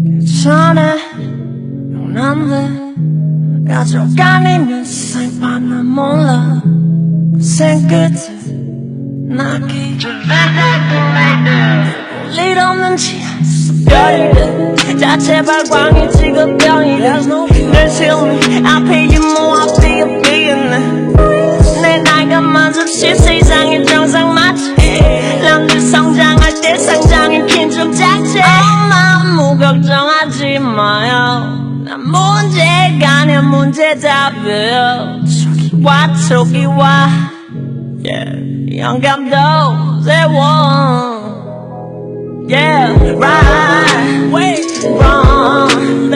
괜찮아 넌 안돼 가져가니면 생판 난 몰라 생 끝에 나기 일 없는지 별이래 자체 발광이 직업병이래 늘 세우는 앞에 유모 앞에 옆에 내 나이가 만족시 세상의 정상 맞지 남들 성장할 때 상장인 킨좀 작지 아무 걱정하지 마요 난 문제가 아니야 문제답이에요 저기 와 영감도 세워 Yeah, right, wait, wrong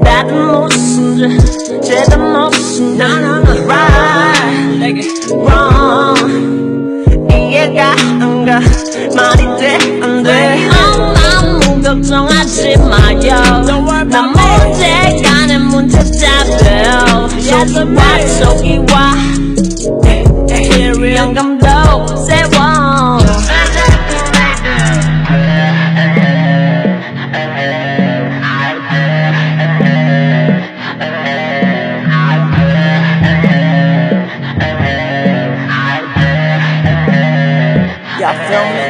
나도 무슨 죄도 무슨 right, wrong 이해가 안 가 말이 돼 안 돼 아무 걱정하지 마요 난 문제가 아닌 문제답이에요 저기 와 영감도 세워 Y'all feel me?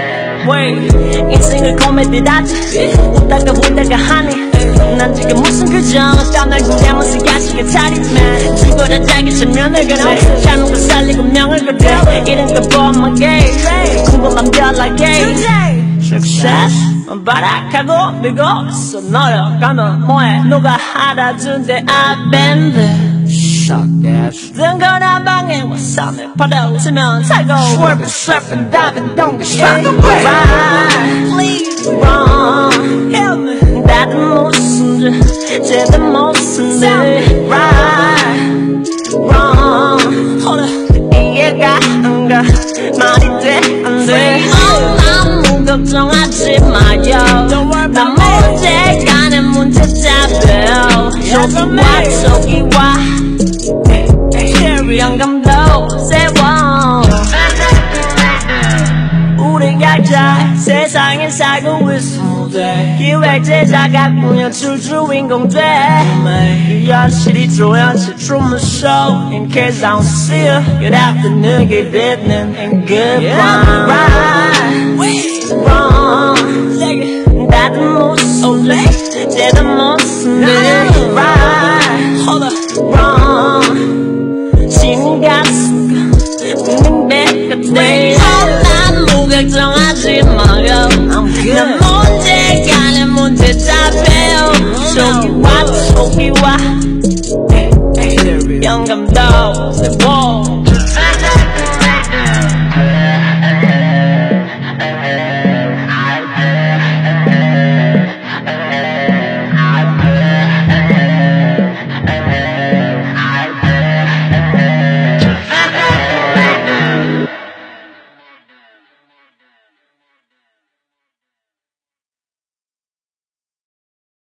Wait 인생을 고민들하지 웃다가 울다가 하니 난 지금 무슨 규정 어떤 날 구경하면서 야식을 차리면 죽어라 자기 전면을 걸어 삶은 거 살리고 명을 걸어 이런 거 뻔하게 궁금한 별나게 Success 바락하고 밀고 있어 너려가면 뭐해 누가 알아준대 I've been there 등거나 방에 와서 내 바다 웃으면 살고 Swerving, surfing, diving, don't get shot Right, please, wrong Help me 나도 무슨 죄도 무슨 일 Right, wrong Hold up 이해가 안 가 말이 돼 안 돼 아무 걱정하지 마요 난 문제가 아닌 문제답이에요 저기 와 영감도 세워 우리 각자 세상에 살고 있어 기획제자가 꾸며줄 주인공 돼 이 현실이 조연치 Truman Show In case I don't see you Good afternoon, good evening and goodbye Right, wrong 나도 무슨 죄도 무슨 일 Right, hold up, wrong 신가 웃는 배 같아 아무 걱정하지 마요 난 문제가 아닌 문제답이에요 저기 와 영감도 세워